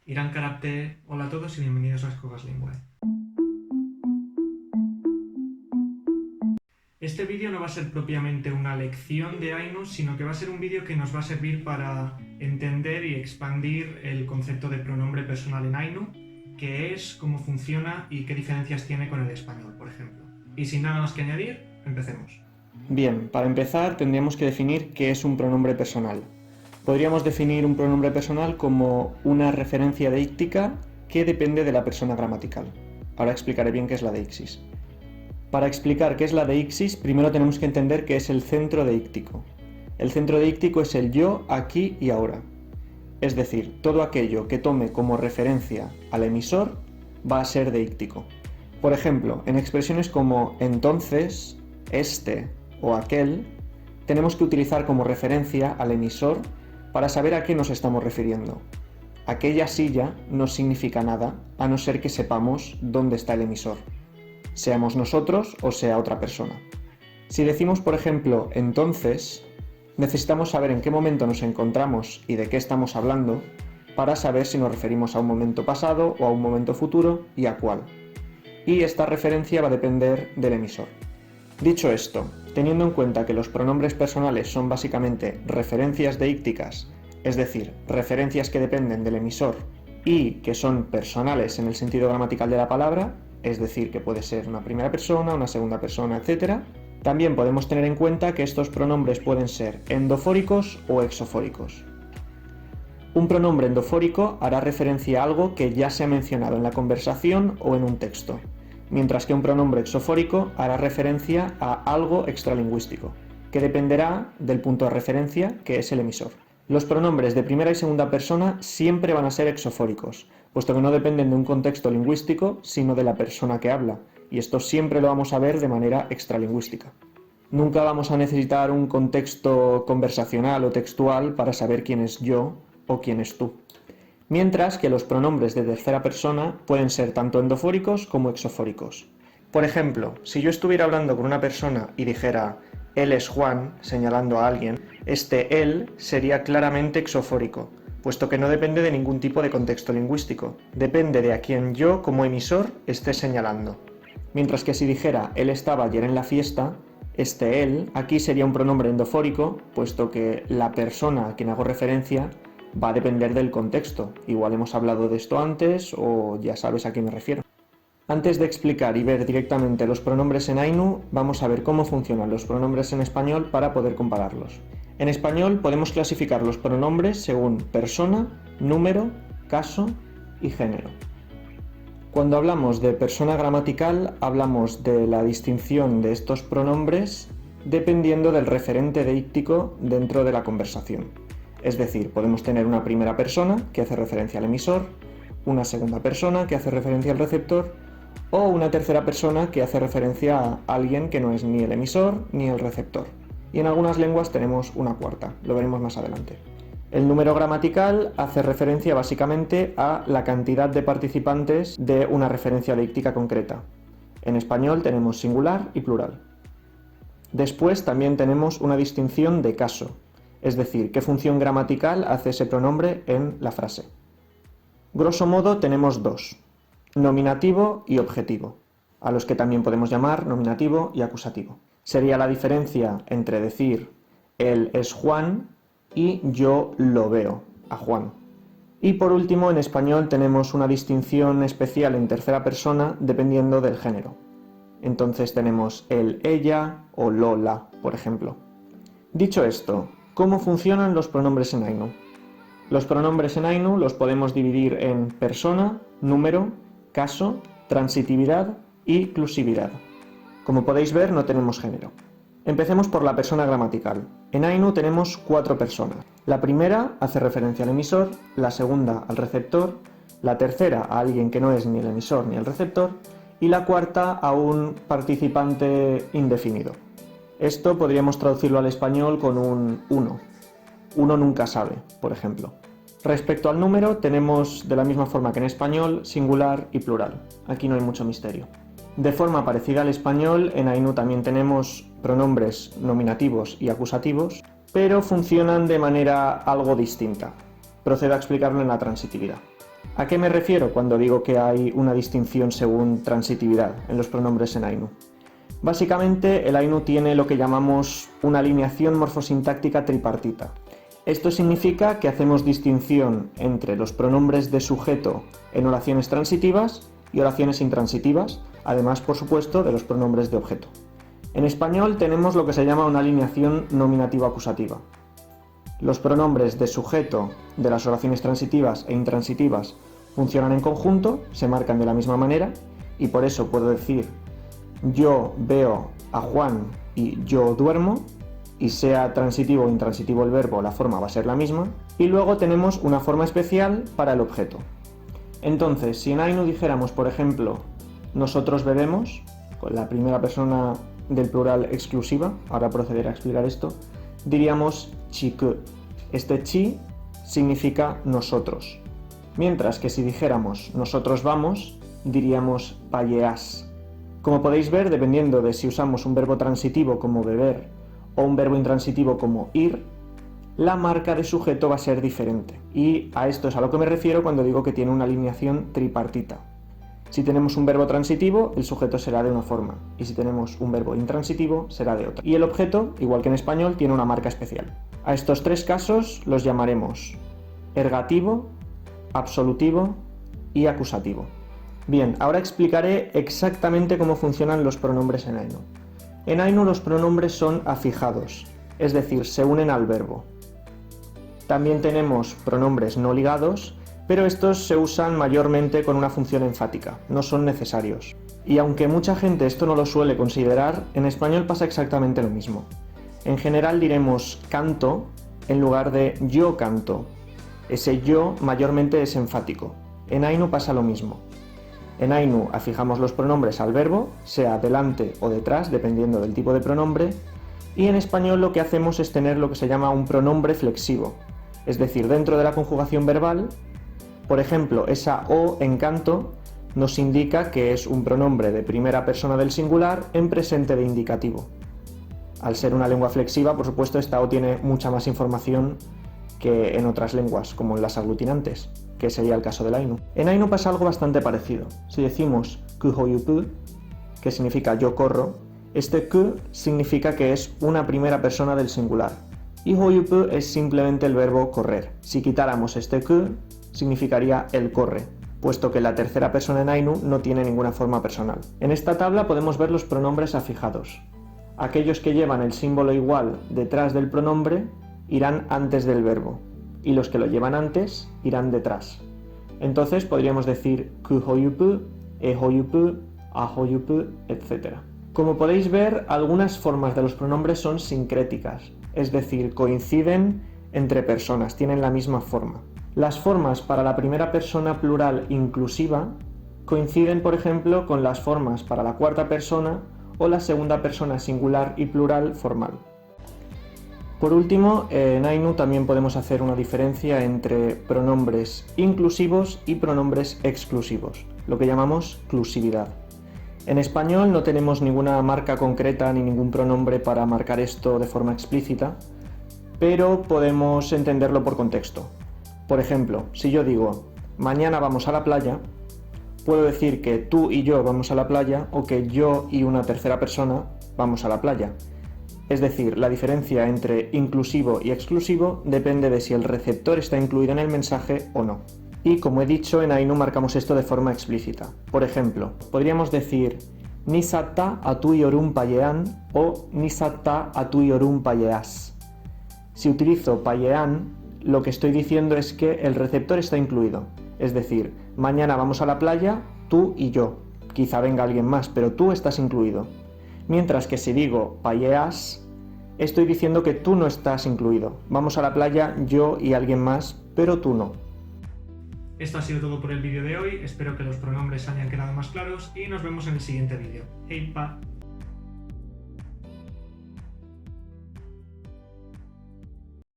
Irán Karate, hola a todos y bienvenidos a Escobas Lingüe. Este vídeo no va a ser propiamente una lección de Ainu, sino que va a ser un vídeo que nos va a servir para entender y expandir el concepto de pronombre personal en Ainu, qué es, cómo funciona y qué diferencias tiene con el español, por ejemplo. Y sin nada más que añadir, empecemos. Bien, para empezar tendríamos que definir qué es un pronombre personal. Podríamos definir un pronombre personal como una referencia deíctica que depende de la persona gramatical. Ahora explicaré bien qué es la deixis. Para explicar qué es la deixis, primero tenemos que entender qué es el centro deíctico. El centro deíctico es el yo, aquí y ahora. Es decir, todo aquello que tome como referencia al emisor va a ser deíctico. Por ejemplo, en expresiones como entonces, este o aquel, tenemos que utilizar como referencia al emisor para saber a qué nos estamos refiriendo. Aquella silla no significa nada, a no ser que sepamos dónde está el emisor, seamos nosotros o sea otra persona. Si decimos, por ejemplo, entonces, necesitamos saber en qué momento nos encontramos y de qué estamos hablando para saber si nos referimos a un momento pasado o a un momento futuro y a cuál. Y esta referencia va a depender del emisor. Dicho esto, teniendo en cuenta que los pronombres personales son básicamente referencias deícticas, es decir, referencias que dependen del emisor y que son personales en el sentido gramatical de la palabra, es decir, que puede ser una primera persona, una segunda persona, etc., también podemos tener en cuenta que estos pronombres pueden ser endofóricos o exofóricos. Un pronombre endofórico hará referencia a algo que ya se ha mencionado en la conversación o en un texto, mientras que un pronombre exofórico hará referencia a algo extralingüístico, que dependerá del punto de referencia, que es el emisor. Los pronombres de primera y segunda persona siempre van a ser exofóricos, puesto que no dependen de un contexto lingüístico, sino de la persona que habla, y esto siempre lo vamos a ver de manera extralingüística. Nunca vamos a necesitar un contexto conversacional o textual para saber quién es yo o quién es tú. Mientras que los pronombres de tercera persona pueden ser tanto endofóricos como exofóricos. Por ejemplo, si yo estuviera hablando con una persona y dijera él es Juan, señalando a alguien, este él sería claramente exofórico, puesto que no depende de ningún tipo de contexto lingüístico, depende de a quien yo como emisor esté señalando. Mientras que si dijera él estaba ayer en la fiesta, este él aquí sería un pronombre endofórico, puesto que la persona a quien hago referencia va a depender del contexto. Igual hemos hablado de esto antes o ya sabes a qué me refiero. Antes de explicar y ver directamente los pronombres en Ainu, vamos a ver cómo funcionan los pronombres en español para poder compararlos. En español podemos clasificar los pronombres según persona, número, caso y género. Cuando hablamos de persona gramatical, hablamos de la distinción de estos pronombres dependiendo del referente deíctico dentro de la conversación. Es decir, podemos tener una primera persona que hace referencia al emisor, una segunda persona que hace referencia al receptor o una tercera persona que hace referencia a alguien que no es ni el emisor ni el receptor. Y en algunas lenguas tenemos una cuarta, lo veremos más adelante. El número gramatical hace referencia básicamente a la cantidad de participantes de una referencia deíctica concreta. En español tenemos singular y plural. Después también tenemos una distinción de caso, es decir, qué función gramatical hace ese pronombre en la frase. Grosso modo tenemos dos, nominativo y objetivo, a los que también podemos llamar nominativo y acusativo. Sería la diferencia entre decir él es Juan y yo lo veo a Juan. Y por último, en español tenemos una distinción especial en tercera persona dependiendo del género. Entonces tenemos el, ella o Lola, por ejemplo. Dicho esto, ¿cómo funcionan los pronombres en Ainu? Los pronombres en Ainu los podemos dividir en persona, número, caso, transitividad y clusividad. Como podéis ver, no tenemos género. Empecemos por la persona gramatical. En Ainu tenemos 4 personas. La primera hace referencia al emisor, la segunda al receptor, la tercera a alguien que no es ni el emisor ni el receptor y la cuarta a un participante indefinido. Esto podríamos traducirlo al español con un uno. Uno nunca sabe, por ejemplo. Respecto al número, tenemos de la misma forma que en español, singular y plural. Aquí no hay mucho misterio. De forma parecida al español, en Ainu también tenemos pronombres nominativos y acusativos, pero funcionan de manera algo distinta. Procedo a explicarlo en la transitividad. ¿A qué me refiero cuando digo que hay una distinción según transitividad en los pronombres en Ainu? Básicamente, el Ainu tiene lo que llamamos una alineación morfosintáctica tripartita. Esto significa que hacemos distinción entre los pronombres de sujeto en oraciones transitivas y oraciones intransitivas, además, por supuesto, de los pronombres de objeto. En español tenemos lo que se llama una alineación nominativa-acusativa. Los pronombres de sujeto de las oraciones transitivas e intransitivas funcionan en conjunto, se marcan de la misma manera, y por eso puedo decir yo veo a Juan y yo duermo, y sea transitivo o intransitivo el verbo, la forma va a ser la misma. Y luego tenemos una forma especial para el objeto. Entonces, si en Ainu dijéramos, por ejemplo, nosotros bebemos, con la primera persona del plural exclusiva, ahora procederé a explicar esto, diríamos chiku. Este chi significa nosotros. Mientras que si dijéramos nosotros vamos, diríamos payeas. Como podéis ver, dependiendo de si usamos un verbo transitivo como beber o un verbo intransitivo como ir, la marca de sujeto va a ser diferente. Y a esto es a lo que me refiero cuando digo que tiene una alineación tripartita. Si tenemos un verbo transitivo, el sujeto será de una forma, y si tenemos un verbo intransitivo, será de otra. Y el objeto, igual que en español, tiene una marca especial. A estos tres casos los llamaremos ergativo, absolutivo y acusativo. Bien, ahora explicaré exactamente cómo funcionan los pronombres en Ainu. En Ainu los pronombres son afijados, es decir, se unen al verbo. También tenemos pronombres no ligados, pero estos se usan mayormente con una función enfática, no son necesarios. Y aunque mucha gente esto no lo suele considerar, en español pasa exactamente lo mismo. En general diremos canto en lugar de yo canto. Ese yo mayormente es enfático. En Ainu pasa lo mismo. En Ainu afijamos los pronombres al verbo, sea delante o detrás, dependiendo del tipo de pronombre, y en español lo que hacemos es tener lo que se llama un pronombre flexivo, es decir, dentro de la conjugación verbal, por ejemplo, esa o en canto nos indica que es un pronombre de primera persona del singular en presente de indicativo. Al ser una lengua flexiva, por supuesto, esta o tiene mucha más información que en otras lenguas, como en las aglutinantes, que sería el caso del Ainu. En Ainu pasa algo bastante parecido. Si decimos kuhoyupu, que significa yo corro, este ku significa que es una primera persona del singular, y hoyupu es simplemente el verbo correr. Si quitáramos este ku, significaría el corre, puesto que la tercera persona en Ainu no tiene ninguna forma personal. En esta tabla podemos ver los pronombres afijados. Aquellos que llevan el símbolo igual detrás del pronombre irán antes del verbo, y los que lo llevan antes irán detrás. Entonces podríamos decir kuhoyupu, ehoyupu, ahoyupu, etc. Como podéis ver, algunas formas de los pronombres son sincréticas, es decir, coinciden entre personas, tienen la misma forma. Las formas para la primera persona plural inclusiva coinciden, por ejemplo, con las formas para la cuarta persona o la segunda persona singular y plural formal. Por último, en Ainu también podemos hacer una diferencia entre pronombres inclusivos y pronombres exclusivos, lo que llamamos clusividad. En español no tenemos ninguna marca concreta ni ningún pronombre para marcar esto de forma explícita, pero podemos entenderlo por contexto. Por ejemplo, si yo digo mañana vamos a la playa, puedo decir que tú y yo vamos a la playa o que yo y una tercera persona vamos a la playa. Es decir, la diferencia entre inclusivo y exclusivo depende de si el receptor está incluido en el mensaje o no. Y como he dicho, en Ainu marcamos esto de forma explícita. Por ejemplo, podríamos decir nisatta atui orun payean o nisatta atui orun payeas. Si utilizo payean, lo que estoy diciendo es que el receptor está incluido. Es decir, mañana vamos a la playa, tú y yo. Quizá venga alguien más, pero tú estás incluido. Mientras que si digo payeas, estoy diciendo que tú no estás incluido. Vamos a la playa yo y alguien más, pero tú no. Esto ha sido todo por el vídeo de hoy, espero que los pronombres hayan quedado más claros y nos vemos en el siguiente vídeo. Heipa.